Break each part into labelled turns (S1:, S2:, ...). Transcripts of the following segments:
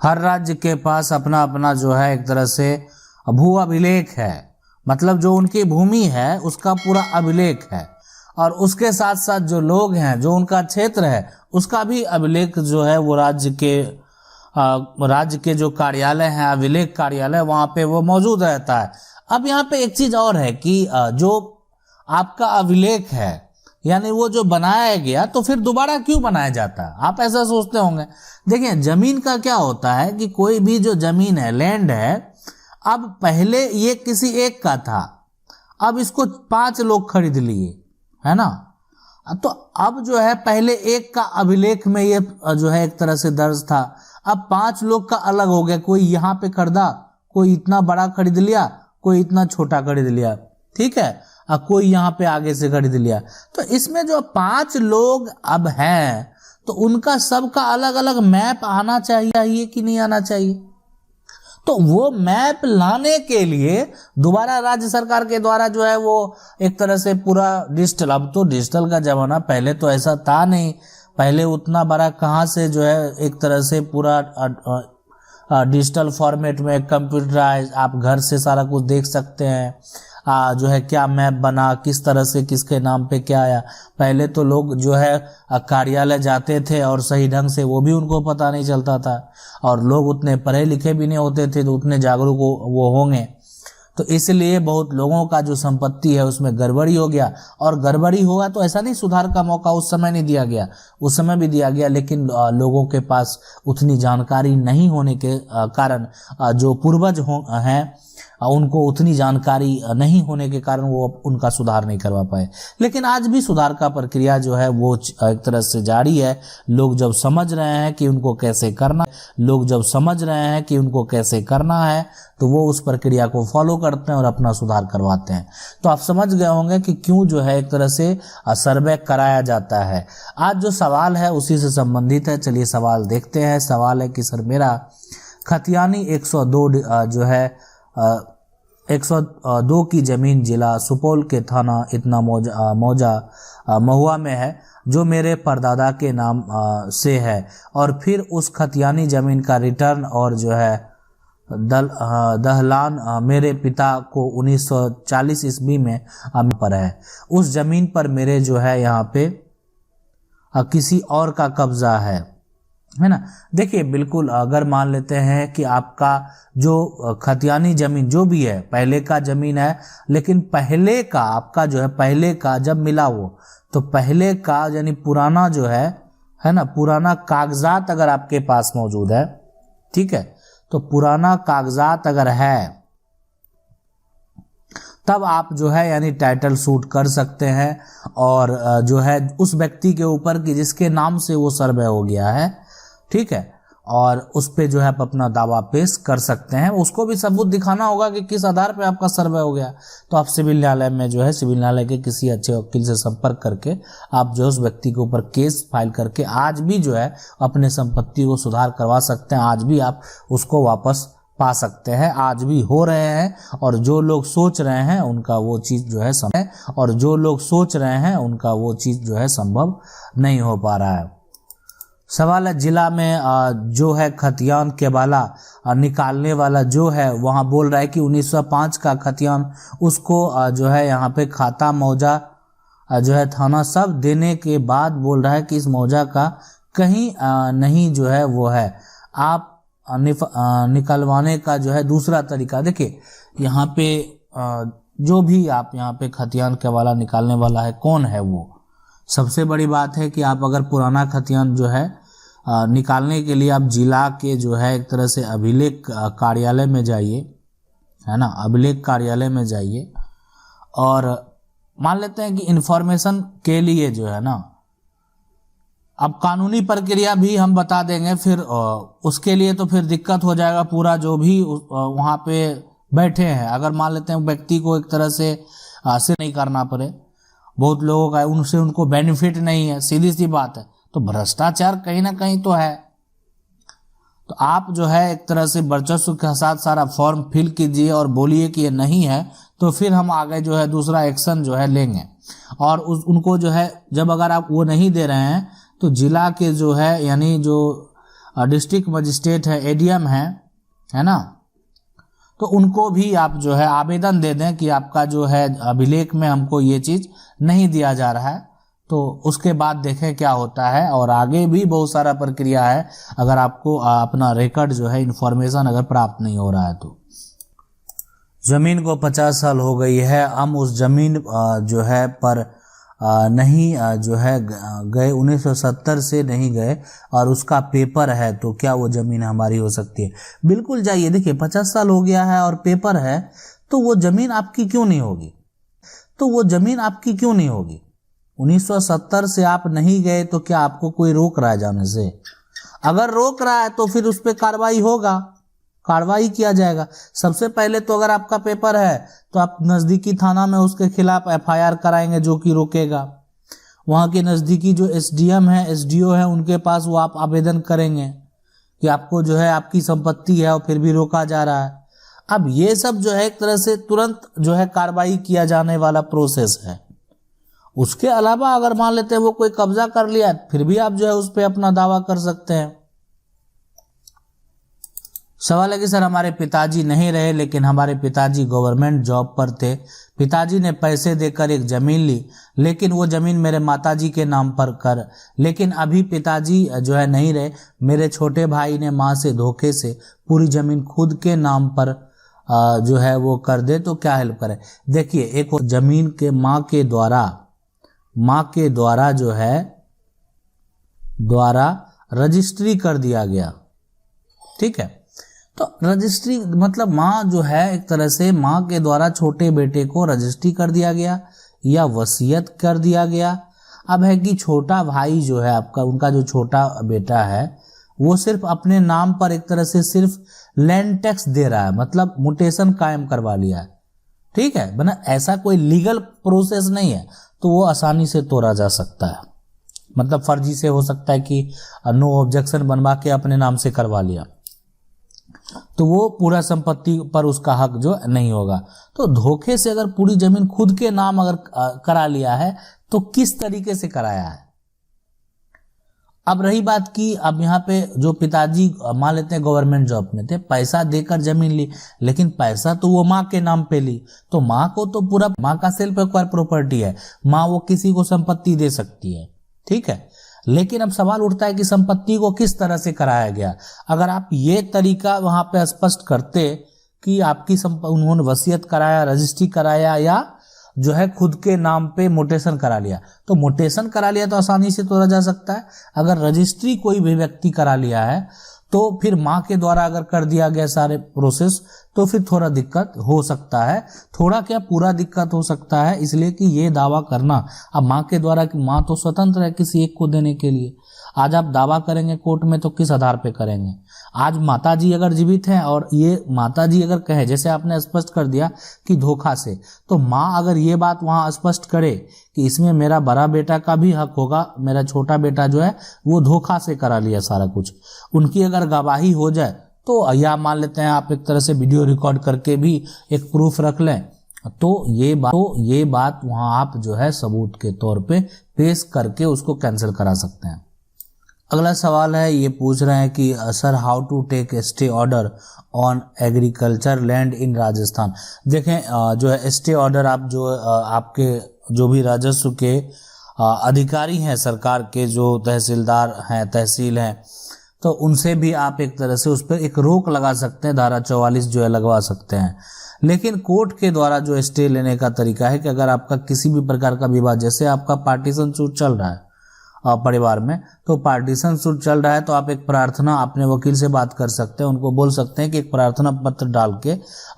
S1: हर राज्य के पास अपना अपना जो है एक तरह से भू अभिलेख है, मतलब जो उनकी भूमि है उसका पूरा अभिलेख है, और उसके साथ साथ जो लोग हैं, जो उनका क्षेत्र है, उसका भी अभिलेख जो है वो राज्य के जो कार्यालय हैं, अभिलेख कार्यालय, वहाँ पे वो मौजूद रहता है। अब यहाँ पे एक चीज और है कि जो आपका अभिलेख है, यानी वो जो बनाया गया, तो फिर दोबारा क्यों बनाया जाता है, आप ऐसा सोचते होंगे। देखिए, जमीन का क्या होता है कि कोई भी जो जमीन है, लैंड है, अब पहले ये किसी एक का था, अब इसको 5 लोग खरीद लिए, है ना, तो अब जो है पहले एक का अभिलेख में ये जो है एक तरह से दर्ज था, अब 5 लोग का अलग हो गया, कोई यहाँ पे खरीदा, कोई इतना बड़ा खरीद लिया, कोई इतना छोटा खरीद लिया, ठीक है, कोई यहाँ पे आगे से खरीद लिया। तो इसमें जो 5 लोग अब हैं, तो उनका सबका अलग अलग मैप आना चाहिए कि नहीं आना चाहिए। तो वो मैप लाने के लिए दोबारा राज्य सरकार के द्वारा जो है वो एक तरह से पूरा डिजिटल, अब तो डिजिटल का जमाना, पहले तो ऐसा था नहीं, पहले उतना बड़ा कहाँ से जो है एक तरह से पूरा डिजिटल फॉर्मेट में कंप्यूटराइज आप घर से सारा कुछ देख सकते हैं, जो है क्या मैप बना, किस तरह से किसके नाम पे क्या आया। पहले तो लोग जो है कार्यालय जाते थे और सही ढंग से वो भी उनको पता नहीं चलता था, और लोग उतने पढ़े लिखे भी नहीं होते थे, तो उतने जागरूक वो होंगे, तो इसलिए बहुत लोगों का जो संपत्ति है उसमें गड़बड़ी हो गया। और गड़बड़ी हुआ तो ऐसा नहीं सुधार का मौका उस समय नहीं दिया गया, उस समय भी दिया गया, लेकिन लोगों के पास उतनी जानकारी नहीं होने के कारण, जो पूर्वज हैं उनको उतनी जानकारी नहीं होने के कारण वो उनका सुधार नहीं करवा पाए। लेकिन आज भी सुधार का प्रक्रिया जो है वो एक तरह से जारी है। लोग जब समझ रहे हैं कि उनको कैसे करना, है तो वो उस प्रक्रिया को फॉलो करते हैं और अपना सुधार करवाते हैं। तो आप समझ गए होंगे कि क्यों जो है एक तरह से सर्वे कराया जाता है। आज जो सवाल है उसी से संबंधित है, चलिए सवाल देखते हैं। सवाल है कि सर मेरा खतियानी 102 जो है 102 की जमीन जिला सुपौल के थाना इतना मौजा महुआ में है, जो मेरे परदादा के नाम से है, और फिर उस खतियानी जमीन का रिटर्न और जो है दहलान मेरे पिता को 1940 ईस्वी में पर है। उस जमीन पर मेरे जो है यहाँ पे किसी और का कब्जा है ना। देखिए, बिल्कुल अगर मान लेते हैं कि आपका जो खतियानी जमीन जो भी है पहले का जमीन है, लेकिन पहले का आपका जो है पहले का जब मिला वो, तो पहले का यानी पुराना जो है ना, पुराना कागजात अगर आपके पास मौजूद है, ठीक है, तो पुराना कागजात अगर है तब आप जो है यानी टाइटल सूट कर सकते हैं, और जो है उस व्यक्ति के ऊपर कि जिसके नाम से वो सर्वे हो गया है, ठीक है, और उस पे जो है आप अपना दावा पेश कर सकते हैं। उसको भी सबूत दिखाना होगा कि किस आधार पे आपका सर्वे हो गया। तो आप सिविल न्यायालय में जो है सिविल न्यायालय के किसी अच्छे वकील से संपर्क करके आप जो उस व्यक्ति के ऊपर केस फाइल करके आज भी जो है अपने संपत्ति को सुधार करवा सकते हैं, आज भी आप उसको वापस पा सकते हैं, आज भी हो रहे हैं। और जो लोग सोच रहे हैं उनका वो चीज़ जो है संभव नहीं हो पा रहा है। सवाल है, जिला में जो है खतियान केबाला निकालने वाला जो है वहाँ बोल रहा है कि 1905 का खतियान उसको जो है यहाँ पे खाता मौजा जो है थाना सब देने के बाद बोल रहा है कि इस मौजा का कहीं नहीं जो है वो है, आप निकलवाने का जो है दूसरा तरीका। देखिए, यहाँ पे जो भी आप यहाँ पे खतियान केबाला निकालने वाला है कौन है वो, सबसे बड़ी बात है कि आप अगर पुराना खतियान जो है निकालने के लिए आप जिला के जो है एक तरह से अभिलेख कार्यालय में जाइए, है ना, अभिलेख कार्यालय में जाइए, और मान लेते हैं कि इन्फॉर्मेशन के लिए जो है ना, अब कानूनी प्रक्रिया भी हम बता देंगे, फिर उसके लिए तो फिर दिक्कत हो जाएगा पूरा जो भी वहाँ पे बैठे हैं। अगर मान लेते हैं व्यक्ति को एक तरह से नहीं करना पड़े, बहुत लोगों का उनसे उनको बेनिफिट नहीं है, सीधी सी बात है, तो भ्रष्टाचार कहीं ना कहीं तो है। तो आप जो है एक तरह से वर्चस्व के साथ सारा फॉर्म फिल कीजिए और बोलिए कि ये नहीं है, तो फिर हम आगे जो है दूसरा एक्शन जो है लेंगे। और उनको जो है जब अगर आप वो नहीं दे रहे हैं तो जिला के जो है यानी जो डिस्ट्रिक्ट मजिस्ट्रेट है, एडीएम है ना, तो उनको भी आप जो है आवेदन दे दें कि आपका जो है अभिलेख में हमको ये चीज़ नहीं दिया जा रहा है। तो उसके बाद देखें क्या होता है, और आगे भी बहुत सारा प्रक्रिया है अगर आपको अपना रिकॉर्ड जो है इन्फॉर्मेशन अगर प्राप्त नहीं हो रहा है तो। ज़मीन को 50 साल हो गई है, हम उस ज़मीन जो है पर नहीं जो है गए, 1970 से नहीं गए और उसका पेपर है, तो क्या वो ज़मीन हमारी हो सकती है? बिल्कुल जाइए, देखिए 50 साल हो गया है और पेपर है, तो वो ज़मीन आपकी क्यों नहीं होगी? तो वो ज़मीन आपकी क्यों नहीं होगी? 1970 से आप नहीं गए तो क्या आपको कोई रोक रहा है जाने से? अगर रोक रहा है तो फिर उस पर कार्रवाई होगा, कार्रवाई किया जाएगा। सबसे पहले तो अगर आपका पेपर है तो आप नज़दीकी थाना में उसके खिलाफ एफआईआर कराएंगे जो कि रोकेगा। वहाँ के नज़दीकी जो एसडीएम है, एसडीओ है, उनके पास वो आप आवेदन करेंगे कि आपको जो है आपकी संपत्ति है और फिर भी रोका जा रहा है। अब ये सब जो है एक तरह से तुरंत जो है कार्रवाई किया जाने वाला प्रोसेस है। उसके अलावा अगर मान लेते हैं वो कोई कब्जा कर लिया, फिर भी आप जो है उस पर अपना दावा कर सकते हैं। सवाल है कि सर हमारे पिताजी नहीं रहे, लेकिन हमारे पिताजी गवर्नमेंट जॉब पर थे, पिताजी ने पैसे देकर एक ज़मीन ली, लेकिन वो ज़मीन मेरे माताजी के नाम पर कर, लेकिन अभी पिताजी जो है नहीं रहे, मेरे छोटे भाई ने माँ से धोखे से पूरी ज़मीन खुद के नाम पर जो है वो कर दे, तो क्या हेल्प करें? देखिए, एक ज़मीन के माँ के द्वारा जो है रजिस्ट्री कर दिया गया, ठीक है। तो रजिस्ट्री मतलब माँ जो है एक तरह से माँ के द्वारा छोटे बेटे को रजिस्ट्री कर दिया गया या वसीयत कर दिया गया। अब है कि छोटा भाई जो है आपका, उनका जो छोटा बेटा है वो सिर्फ अपने नाम पर एक तरह से सिर्फ लैंड टैक्स दे रहा है, मतलब म्यूटेशन कायम करवा लिया है, ठीक है बना। ऐसा कोई लीगल प्रोसेस नहीं है, तो वो आसानी से तोड़ा जा सकता है। मतलब फर्जी से हो सकता है कि नो ऑब्जेक्शन बनवा के अपने नाम से करवा लिया, तो वो पूरा संपत्ति पर उसका हक जो नहीं होगा। तो धोखे से अगर पूरी जमीन खुद के नाम अगर करा लिया है तो किस तरीके से कराया है? अब रही बात की, अब यहाँ पे जो पिताजी मान लेते हैं गवर्नमेंट जॉब में थे, पैसा देकर जमीन ली, लेकिन पैसा तो वो माँ के नाम पे ली, तो माँ को तो पूरा माँ का सेल्फ एक्वायर प्रॉपर्टी है, माँ वो किसी को संपत्ति दे सकती है, ठीक है। लेकिन अब सवाल उठता है कि संपत्ति को किस तरह से कराया गया। अगर आप ये तरीका वहां पे स्पष्ट करते कि आपकी उन्होंने वसीयत कराया, रजिस्ट्री कराया या जो है खुद के नाम पे म्यूटेशन करा लिया, तो म्यूटेशन करा लिया तो आसानी से तोड़ा जा सकता है। अगर रजिस्ट्री कोई भी व्यक्ति करा लिया है तो फिर माँ के द्वारा अगर कर दिया गया सारे प्रोसेस, तो फिर थोड़ा दिक्कत हो सकता है, थोड़ा क्या पूरा दिक्कत हो सकता है। इसलिए कि ये दावा करना अब माँ के द्वारा, कि माँ तो स्वतंत्र है किसी एक को देने के लिए। आज आप दावा करेंगे कोर्ट में तो किस आधार पे करेंगे? आज माताजी अगर जीवित हैं और ये माताजी अगर कहे, जैसे आपने स्पष्ट कर दिया कि धोखा से, तो माँ अगर ये बात वहाँ स्पष्ट करे कि इसमें मेरा बड़ा बेटा का भी हक होगा, मेरा छोटा बेटा जो है वो धोखा से करा लिया सारा कुछ, उनकी अगर गवाही हो जाए, तो या मान लेते हैं आप एक तरह से वीडियो रिकॉर्ड करके भी एक प्रूफ रख लें, तो ये बात वहाँ आप जो है सबूत के तौर पे पेश करके उसको कैंसिल करा सकते हैं। अगला सवाल है, ये पूछ रहे हैं कि sir how to take stay order on agriculture land in Rajasthan. देखें जो है स्टे ऑर्डर आप जो आपके जो भी राजस्व के अधिकारी हैं सरकार के, जो तहसीलदार हैं, तहसील हैं, तो उनसे भी आप एक तरह से उस पर एक रोक लगा सकते हैं, धारा 44 जो है लगवा सकते हैं। लेकिन कोर्ट के द्वारा जो स्टे लेने का तरीका है कि अगर आपका किसी भी प्रकार का विवाद, जैसे आपका पार्टीशन सूट चल रहा है परिवार में, तो पार्टीशन सूट चल रहा है, तो आप एक प्रार्थना अपने वकील से बात कर सकते हैं, उनको बोल सकते हैं कि एक प्रार्थना पत्र डाल के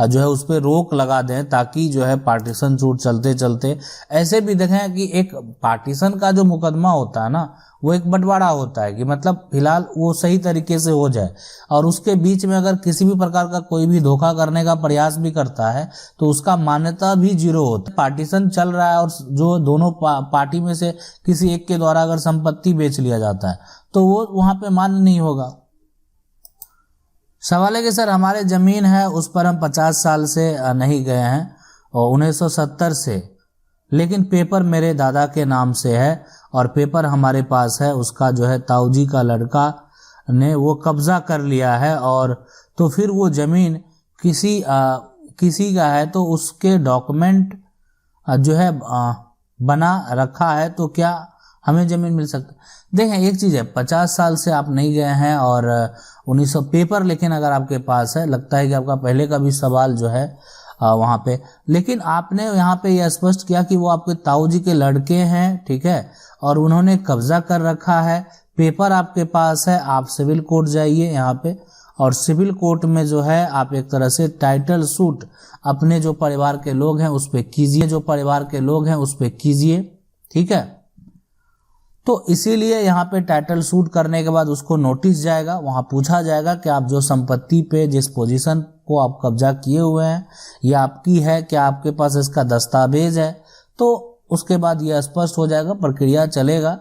S1: जो है उस पर रोक लगा दें, ताकि जो है पार्टीशन सूट चलते चलते, ऐसे भी देखें कि एक पार्टीशन का जो मुकदमा होता है ना, वो एक बंटवारा होता है कि मतलब फिलहाल वो सही तरीके से हो जाए, और उसके बीच में अगर किसी भी प्रकार का कोई भी धोखा करने का प्रयास भी करता है तो उसका मान्यता भी जीरो होता है। पार्टीशन चल रहा है और जो दोनों पार्टी में से किसी एक के द्वारा अगर संपत्ति बेच लिया जाता है तो वो वहां पे मान्य नहीं होगा। सवाल है कि सर हमारे जमीन है उस पर हम 50 साल से नहीं गए हैं और 1970 से, लेकिन पेपर मेरे दादा के नाम से है और पेपर हमारे पास है, उसका जो है ताऊजी का लड़का ने वो कब्जा कर लिया है, और तो फिर वो जमीन किसी का है तो उसके डॉक्यूमेंट जो है बना रखा है, तो क्या हमें जमीन मिल सकती है? देखें, एक चीज़ है, 50 साल से आप नहीं गए हैं और 1900 पेपर लेकिन अगर आपके पास है, लगता है कि आपका पहले का भी सवाल जो है वहाँ पे, लेकिन आपने यहाँ पे यह स्पष्ट किया कि वो आपके ताऊ जी के लड़के हैं, ठीक है, और उन्होंने कब्जा कर रखा है, पेपर आपके पास है। आप सिविल कोर्ट जाइए यहाँ पे, और सिविल कोर्ट में जो है आप एक तरह से टाइटल सूट अपने जो परिवार के लोग हैं उस पे कीजिए, ठीक है। तो इसीलिए यहाँ पे टाइटल सूट करने के बाद उसको नोटिस जाएगा, वहाँ पूछा जाएगा कि आप जो संपत्ति पे जिस पोजीशन को आप कब्जा किए हुए हैं ये आपकी है, क्या आपके पास इसका दस्तावेज है? तो उसके बाद यह स्पष्ट हो जाएगा, प्रक्रिया चलेगा।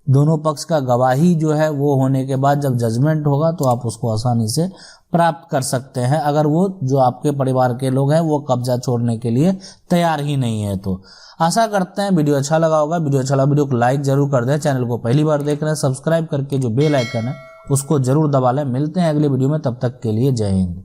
S1: दोनों पक्ष का गवाही जो है वो होने के बाद जब जजमेंट होगा तो आप उसको आसानी से प्राप्त कर सकते हैं, अगर वो जो आपके परिवार के लोग हैं वो कब्जा छोड़ने के लिए तैयार ही नहीं है। तो आशा करते हैं वीडियो अच्छा लगा होगा। वीडियो को लाइक जरूर कर दें। चैनल को पहली बार देख रहे हैं, सब्सक्राइब करके जो बेल आइकन है उसको जरूर दबा लें। मिलते हैं अगली वीडियो में, तब तक के लिए जय हिंद।